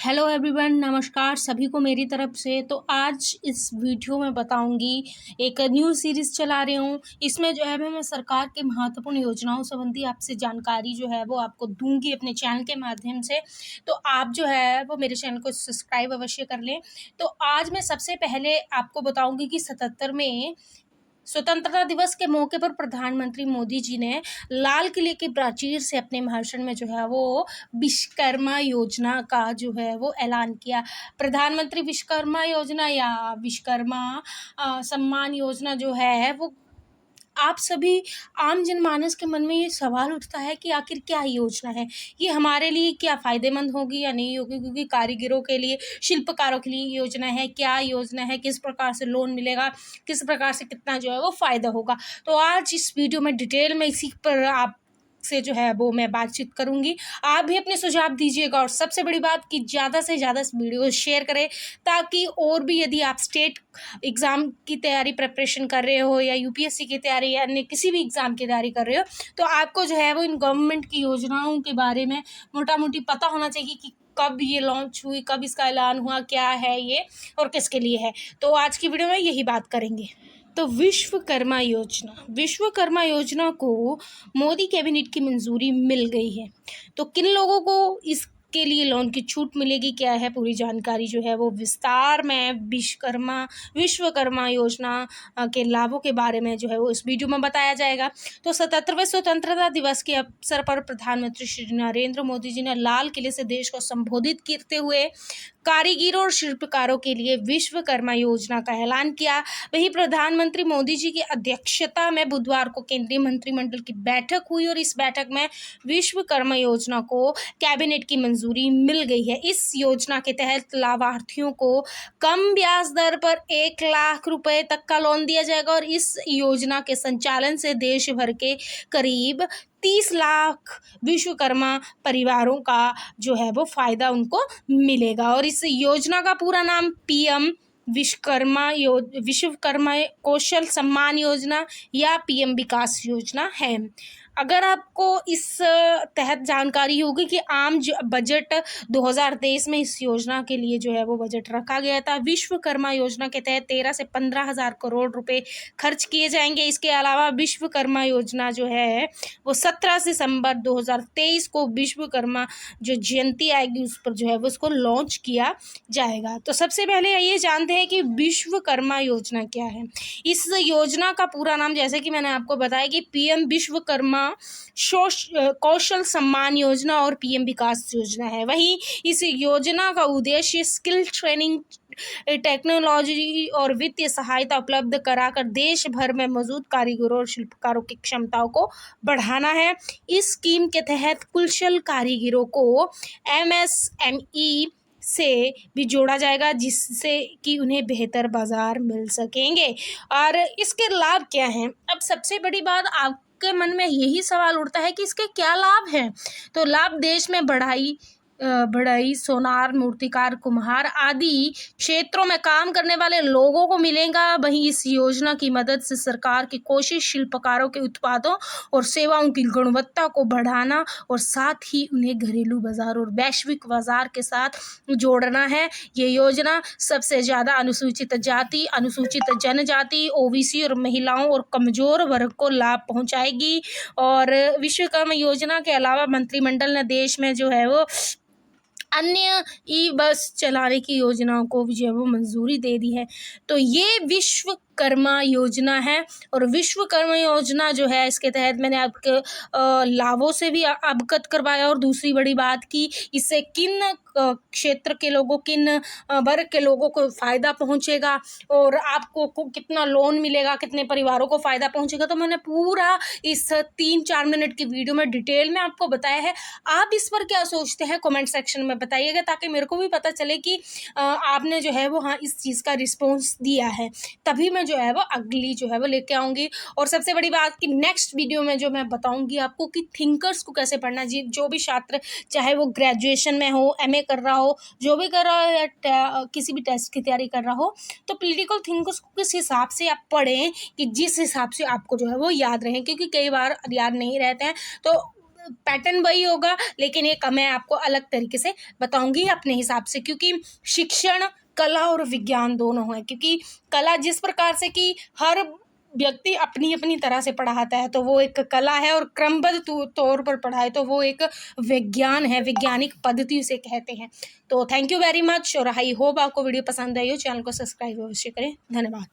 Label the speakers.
Speaker 1: Hello everyone, नमस्कार सभी को मेरी तरफ से। तो आज इस वीडियो में बताऊंगी, एक न्यू सीरीज़ चला रही हूँ। इसमें जो है मैं सरकार के महत्वपूर्ण योजनाओं संबंधी आपसे जानकारी जो है वो आपको दूंगी अपने चैनल के माध्यम से। तो आप जो है वो मेरे चैनल को सब्सक्राइब अवश्य कर लें। तो आज मैं सबसे पहले आपको बताऊंगी कि 77वें स्वतंत्रता दिवस के मौके पर प्रधानमंत्री मोदी जी ने लाल किले की प्राचीर से अपने भाषण में जो है वो विश्वकर्मा योजना का जो है वो ऐलान किया। प्रधानमंत्री विश्वकर्मा योजना या विश्वकर्मा सम्मान योजना जो है वो आप सभी आम जनमानस के मन में ये सवाल उठता है कि आखिर क्या योजना है, ये हमारे लिए क्या फ़ायदेमंद होगी या नहीं होगी, क्योंकि कारीगरों के लिए, शिल्पकारों के लिए योजना है, क्या योजना है, किस प्रकार से लोन मिलेगा, किस प्रकार से कितना जो है वो फ़ायदा होगा। तो आज इस वीडियो में डिटेल में इसी पर आप से जो है वो मैं बातचीत करूंगी। आप भी अपने सुझाव दीजिएगा और सबसे बड़ी बात कि ज़्यादा से ज़्यादा इस वीडियो को शेयर करें, ताकि और भी यदि आप स्टेट एग्ज़ाम की तैयारी प्रिपरेशन कर रहे हो या यूपीएससी की तैयारी या अन्य किसी भी एग्ज़ाम की तैयारी कर रहे हो, तो आपको जो है वो इन गवर्नमेंट की योजनाओं के बारे में मोटा मोटी पता होना चाहिए कि कब ये लॉन्च हुई, कब इसका ऐलान हुआ, क्या है ये और किसके लिए है। तो आज की वीडियो में यही बात करेंगे। तो विश्वकर्मा योजना को मोदी कैबिनेट की मंजूरी मिल गई है। तो किन लोगों को इसके लिए लोन की छूट मिलेगी, क्या है पूरी जानकारी जो है वो विस्तार में विश्वकर्मा योजना के लाभों के बारे में जो है वो इस वीडियो में बताया जाएगा। तो 77वें स्वतंत्रता दिवस के अवसर पर प्रधानमंत्री श्री नरेंद्र मोदी जी ने लाल किले से देश को संबोधित करते हुए कारीगरों और शिल्पकारों के लिए विश्वकर्मा योजना का ऐलान किया। वहीं प्रधानमंत्री मोदी जी की अध्यक्षता में बुधवार को केंद्रीय मंत्रिमंडल की बैठक हुई और इस बैठक में विश्वकर्मा योजना को कैबिनेट की मंजूरी मिल गई है। इस योजना के तहत लाभार्थियों को कम ब्याज दर पर 1 लाख रुपए तक का लोन दिया जाएगा और इस योजना के संचालन से देश भर के करीब 30 लाख विश्वकर्मा परिवारों का जो है वो फ़ायदा उनको मिलेगा। और इस योजना का पूरा नाम पीएम विश्वकर्मा कौशल सम्मान योजना या पीएम विकास योजना है। अगर आपको इस तहत जानकारी होगी कि बजट 2023 में इस योजना के लिए जो है वो बजट रखा गया था। विश्वकर्मा योजना के तहत 13 से 15 हज़ार करोड़ रुपए खर्च किए जाएंगे। इसके अलावा विश्वकर्मा योजना जो है वो 17 दिसंबर 2023 को विश्वकर्मा जो जयंती आएगी उस पर जो है वो इसको लॉन्च किया जाएगा। तो सबसे पहले ये जानते हैं कि विश्वकर्मा योजना क्या है। इस योजना का पूरा नाम, जैसे कि मैंने आपको बताया, कि पीएम विश्वकर्मा कौशल सम्मान योजना और पीएम विकास योजना है। वहीं इस योजना का उद्देश्य स्किल ट्रेनिंग, टेक्नोलॉजी और वित्तीय सहायता उपलब्ध कराकर देश भर में मौजूद कारीगरों और शिल्पकारों की क्षमताओं को बढ़ाना है। इस स्कीम के तहत कुशल कारीगरों को एमएसएमई से भी जोड़ा जाएगा, जिससे कि उन्हें बेहतर बाजार मिल सकेंगे। और इसके लाभ क्या हैं? अब सबसे बड़ी बात, आपके मन में यही सवाल उठता है कि इसके क्या लाभ हैं। तो लाभ देश में बढ़ई, सोनार, मूर्तिकार, कुम्हार आदि क्षेत्रों में काम करने वाले लोगों को मिलेगा। वहीं इस योजना की मदद से सरकार की कोशिश शिल्पकारों के उत्पादों और सेवाओं की गुणवत्ता को बढ़ाना और साथ ही उन्हें घरेलू बाजार और वैश्विक बाजार के साथ जोड़ना है। ये योजना सबसे ज़्यादा अनुसूचित जाति, अनुसूचित जनजाति, ओबीसी और महिलाओं और कमज़ोर वर्ग को लाभ पहुंचाएगी। और विश्वकर्मा योजना के अलावा मंत्रिमंडल ने देश में जो है वो अन्य ई बस चलाने की योजनाओं को भी जो है वो मंजूरी दे दी है। तो ये विश्वकर्मा योजना है। और विश्वकर्मा योजना जो है, इसके तहत मैंने आपके लाभों से भी अवगत करवाया। और दूसरी बड़ी बात कि इससे किन क्षेत्र के लोगों, किन वर्ग के लोगों को फ़ायदा पहुंचेगा और आपको कितना लोन मिलेगा, कितने परिवारों को फ़ायदा पहुंचेगा, तो मैंने पूरा इस 3-4 मिनट की वीडियो में डिटेल में आपको बताया है। आप इस पर क्या सोचते हैं कमेंट सेक्शन में बताइएगा, ताकि मेरे को भी पता चले कि आपने जो है वो हाँ इस चीज़ का रिस्पॉन्स दिया है। तभी मैं जो है वो अगली जो है वो लेके आऊँगी। और सबसे बड़ी बात कि नेक्स्ट वीडियो में जो मैं बताऊँगी आपको कि थिंकर्स को कैसे पढ़ना जी, जो भी छात्र चाहे वो ग्रेजुएशन में हो, एमए कर रहा हो, जो भी कर रहा हो या किसी भी टेस्ट की तैयारी कर रहा हो, तो पॉलिटिकल थिंकर्स को किस हिसाब से आप पढ़ें कि जिस हिसाब से आपको जो है वो याद रहे, क्योंकि कई बार याद नहीं रहते हैं। तो पैटर्न वही होगा, लेकिन एक मैं आपको अलग तरीके से बताऊंगी अपने हिसाब से, क्योंकि शिक्षण कला और विज्ञान दोनों है। क्योंकि कला जिस प्रकार से कि हर व्यक्ति अपनी अपनी तरह से पढ़ाता है तो वो एक कला है, और क्रमबद्ध तौर पर पढ़ाए तो वो एक विज्ञान है, वैज्ञानिक पद्धति उसे कहते हैं। तो थैंक यू वेरी मच, और आई होप आपको वीडियो पसंद आई हो। चैनल को सब्सक्राइब अवश्य करें। धन्यवाद।